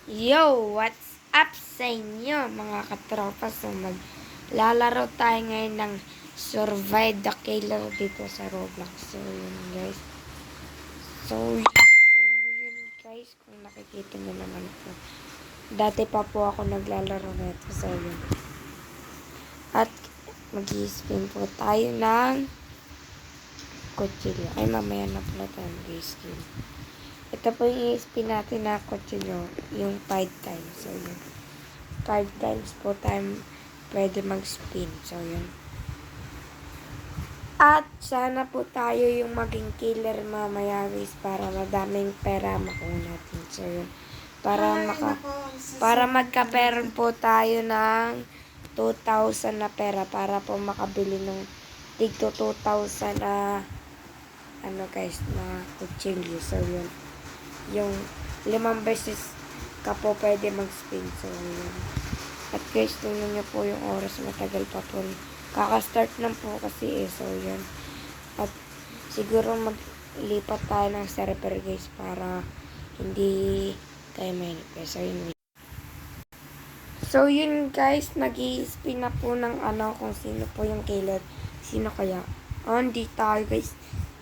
Yo, what's up sa inyo mga katropa? So maglalaro tayo ngayon ng Survive the Killer dito sa Roblox. So yun guys. So yun guys, kung nakikita nyo naman po. Dati pa po ako naglalaro nito. So yun. At mag-i-spin po tayo ng kutsilyo. Ay mamaya na pala tayo mag-i-spin. Ito po yung i-spin natin na kutsilyo, yung 5 times. So, yun. 5 times po tayo pwede mag-spin. So, yun. At sana po tayo yung maging killer mamaya guys para madaming pera makuha natin. So, yun. Para magkaperon po tayo ng 2,000 na pera para po makabili ng tigto 2,000 na ano guys, na kutsilyo. So, yun. Yung 5 beses ka po pwede mag-spin. So, yun. At guys, tingnan nyo po yung oras. Matagal pa po. Kaka-start lang po kasi So, yun. At siguro maglipat tayo ng server guys para hindi tayo mahinip. So, yun. So, yun guys. Nag-i-spin na po ng kung sino po yung killer. Sino kaya? Hindi tayo guys.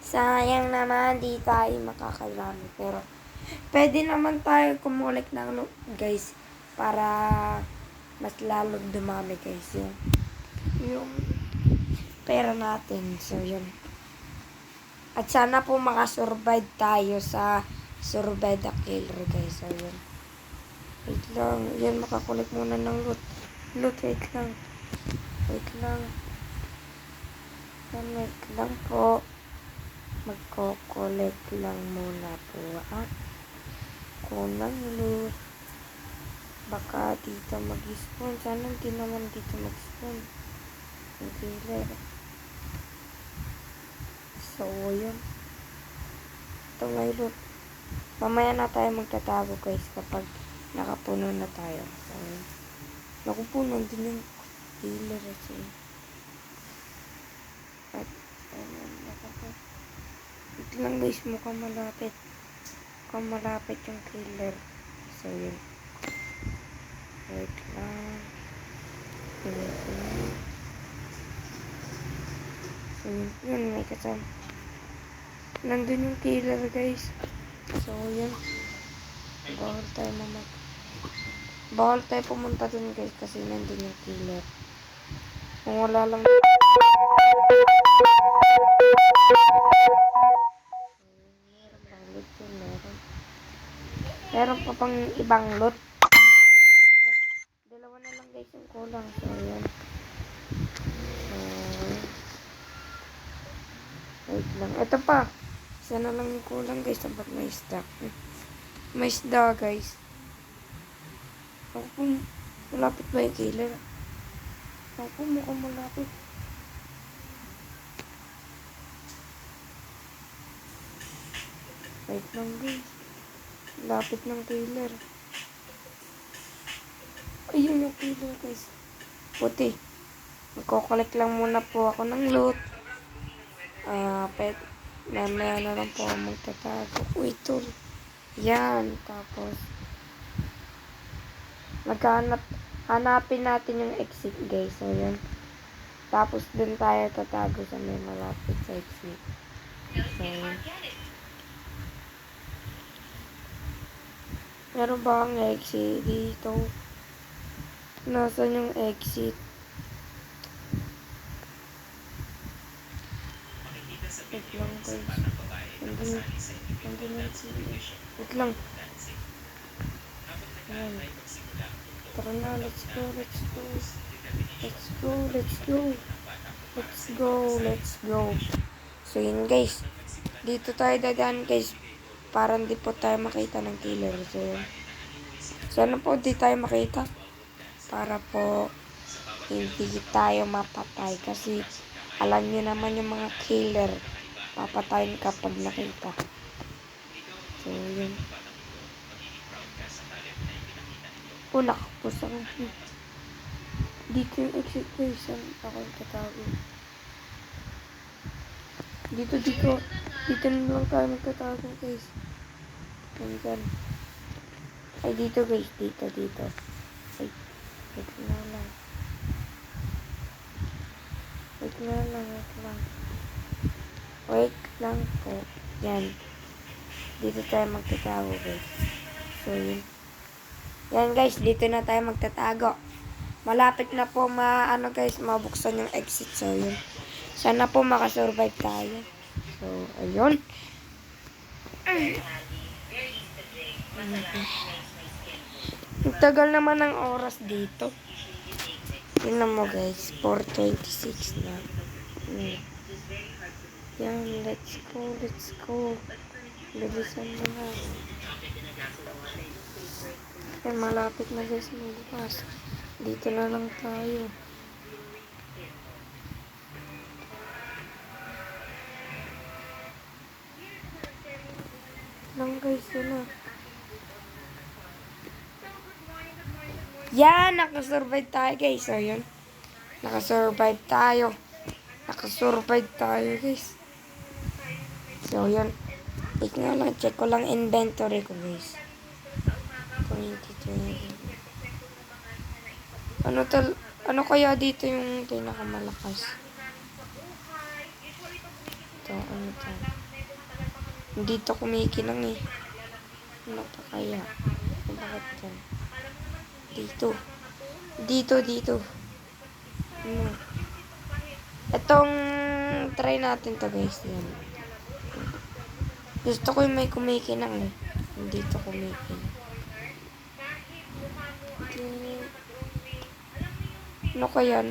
Sayang naman, di tayo makakalami. Pero, pwede naman tayo kumulik ng loot, guys. Para mas lalong dumami, guys. Yung pera natin. So, yun. At sana po makasurvive tayo sa Survive the Killer, guys. So, yun. Wait lang. Yan, makakulik muna ng loot. Wait lang. Wait lang. Wait lang po. Magko-collect lang muna po. Kunang loot. Baka dito mag-spawn. Sana hindi naman dito mag-spawn. Yung killer. So, yun. Ito may loot. Mamaya na tayo magtatago guys kapag nakapuno na tayo. So, yun. Nakupuno din yung killer. At, ayun, ito lang guys, mukhang malapit. Mukhang malapit yung killer. So, yun. Wait lang. So, yun, may kasama. Nandun yung killer, guys. So, yun. Bawal tayo pumunta dun, guys, kasi nandun yung killer. Kung wala lang. Meron pa pang ibang loot. Dalawa na lang guys yung kulang. So, yun. Wait lang. Ito pa. Isa na lang yung kulang guys. Sabat may isda. May isda guys. Ako malapit ba yung killer? Ako mukhang malapit. Wait lang guys. Lapit ng killer. Ayun yung killer guys. Puti. Magkokolekt lang muna po ako ng loot. Mamaya na lang po magtatago. Uy, tol. Yan. Tapos, hanapin natin yung exit guys. So, yan. Tapos, dun tayo tatago sa may malapit sa exit. So, meron ba ang exit dito? Nasaan yung exit? Wait lang guys. Nandun yung exit. Wait lang. Ayan. Tara na, let's go. So yun guys. Dito tayo dadaan guys. Para hindi po tayo makita ng killer. So yun. Sana po di tayo makita. Para po hindi tayo mapatay. Kasi alam nyo naman yung mga killer. Papatayin kapag nakita. So yun. Nakapos ako. Dito yung exit guys. Saan ako tatago? Dito na lang tayo magtatago guys. Ayan. Ay, dito guys. Dito. Ay, wait na lang. Wait lang po. Yan. Dito tayo magtatago guys. So, yun. Yan guys, dito na tayo magtatago. Malapit na po guys, mabuksan yung exit. So, yun. Sana po makasurvive tayo. So, ayun. Ang tagal naman ng oras dito. Tingnan mo guys, 4:26 na. Yan, let's go. Bilisan mo na. Yan, malapit na guys magbukas. Dito na lang tayo. Lang guys, yun na. Yan, nakasurvive tayo guys. So, yun. Nakasurvive tayo guys. So, yun. Wait nga lang, check ko lang inventory ko guys. 2020. Ano kaya dito yung pinakamalakas? Ito, ano to? Dito kumikinang eh. Ano pa kaya? Bakit yan? Dito. Ano? Itong try natin to guys. Yan. Gusto ko yung may kumikinang eh. Dito kumikinang. Ano kaya?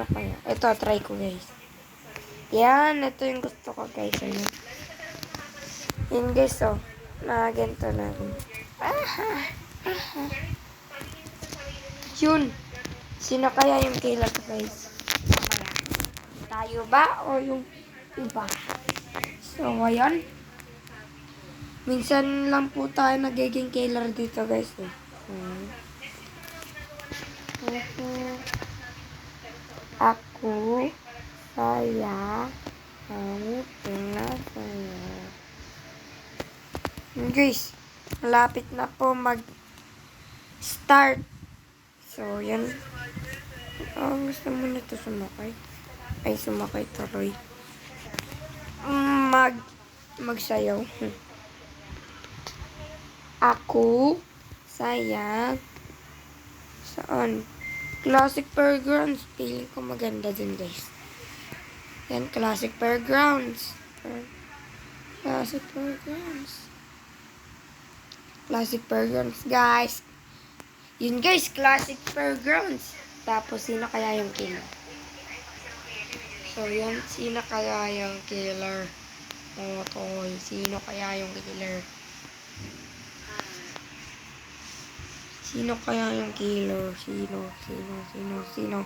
Ito, try ko guys. Yan, ito yung gusto ko guys. Ayun. Yan guys, oh. Ganito na. Yun. Sino kaya yung killer ko guys? Tayo ba o yung iba? So, ayan. Minsan lang po tayo nagiging killer dito guys. Ako, saya, kamu pernah saya. Guys, malapit na po mag-start. So, yan. Gusto mo na ito sumakay. Ay, sumakay tuloy. Magsayaw. Ako, saya, saan? Classic Fairgrounds. Feeling ko maganda din, guys. Yan, Classic Fairgrounds. Classic Fairgrounds, guys. Yun, guys, Classic Fairgrounds. Tapos, sino kaya yung killer? So, yun, sino kaya yung killer? Sino kaya yung killer? Sino kaya yung killer? Sino?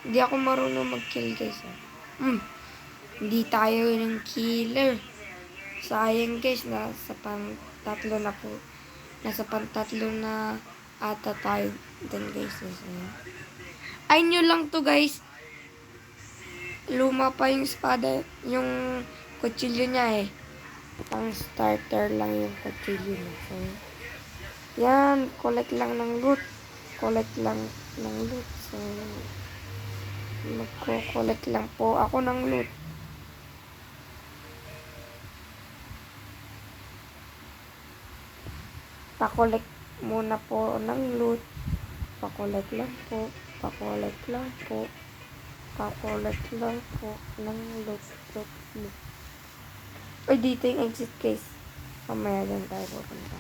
Hindi ako marunong mag-kill, guys. Hindi tayo yung killer. Sayang, guys. Nasa pantatlo na ata tayo din, guys. Ay nyo lang to, guys. Luma pa yung espada, yung kutsilyo niya eh. Pang starter lang yung kutsilyo niya. So, yan, collect lang ng loot. So, magko-collect lang po ako ng loot. Pa-collect muna po ng loot. Pa-collect lang po ng loot. Uy, dito yung exit case. Mamaya dyan tayo pupunta.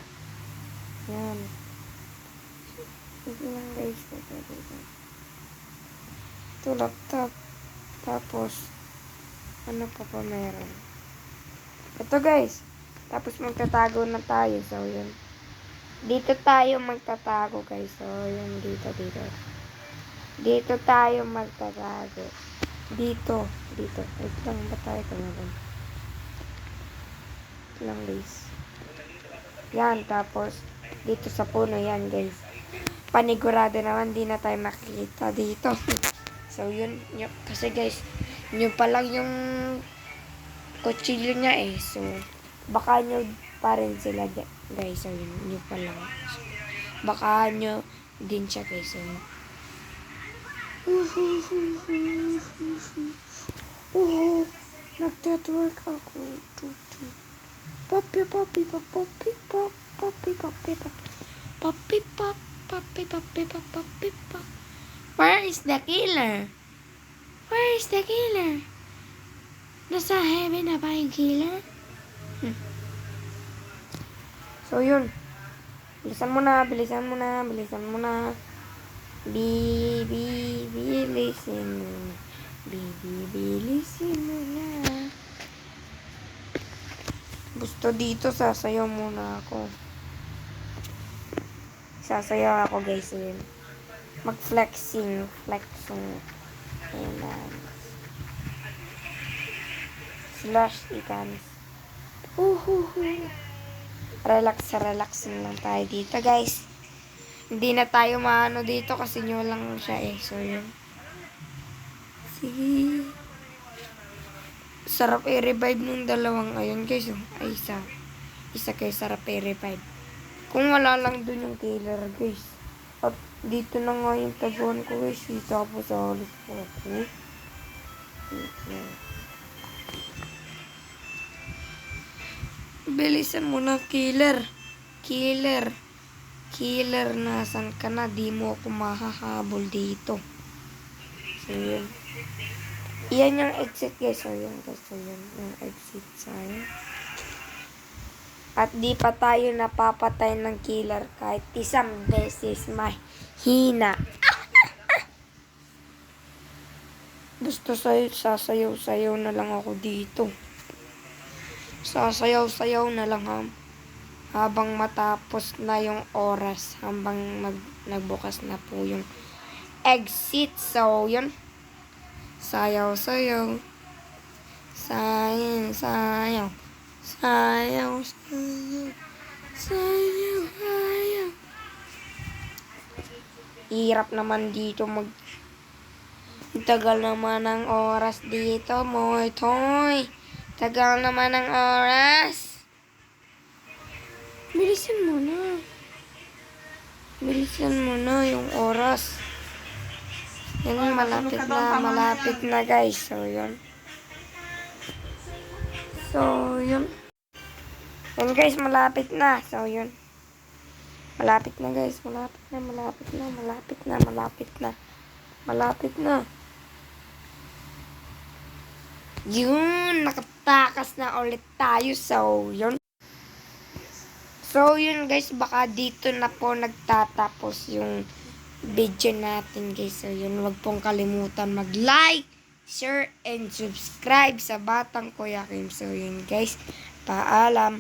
Yan. Ito lang guys. Ito laptop. Tapos, ano pa meron? Ito guys. Tapos magtatago na tayo. So, yun. Dito tayo magtatago guys. So, yun. Dito. Dito tayo magtatago. Dito. Wait lang ba tayo tumagal? Ito lang guys. Yan. Tapos, dito sa puno yan guys. Panigurado naman. Di na tayo makikita dito. So, yun. Kasi guys, yun pa lang yung kutsilyo niya eh. So, baka nyo pa rin sila guys. So, yun pa lang. baka nyo din siya guys. So, nagtatwork ako. Papi, papi, papi, papi, papi, papi, papi, papi, papi, papi, papi, papi. Where is the killer? Where is the killer? Nasa heaven na ba yung killer? So, yun. Bilisan mo na, bilisan mo na, bilisan mo na. Bilisin mo na. Bilisin mo na. Gusto dito, sasayaw muna ako. Sasayaw ako, guys. Yun. Mag-flexing. Flexing. Ayan. Slash ikans. Relaxing lang tayo dito, guys. Hindi na tayo maano dito kasi nyo lang siya eh. So, yun. Sige. Sarap i-revive nung dalawang. Ayun, guys. Ay, isa. Isa kayo sarap i-revive. Kung wala lang dun yung killer, guys. At dito na nga yung taguan ko, guys. Tapos alis po ako. Bilisan mo na, killer. Killer, nasan ka na? Di mo ako mahahabol dito. So, yun. Iyan yung exit, guys. So, yun. So, yun. Yung exit sa'yo. At di pa tayo napapatay ng killer kahit isang beses mahina. Gusto sa'yo, sasayaw na lang ako dito. Sasayaw na lang habang matapos na yung oras, habang nagbukas na po yung exit. So, yun. Sayaw. Hirap naman dito tagal naman ng oras dito, moy toy. Tagal naman ng oras. Bilisan mo na yung oras. Yan, malapit na guys. So, yun. Yan guys, malapit na. So, yun. Malapit na guys. Malapit na. Yun, nakatakas na ulit tayo. So, yun. So, yun guys, baka dito na po nagtatapos yung video natin guys. So, yun, wag pong kalimutan mag-like, share, and subscribe sa Batang Kuya Kim. So, yun guys, paalam.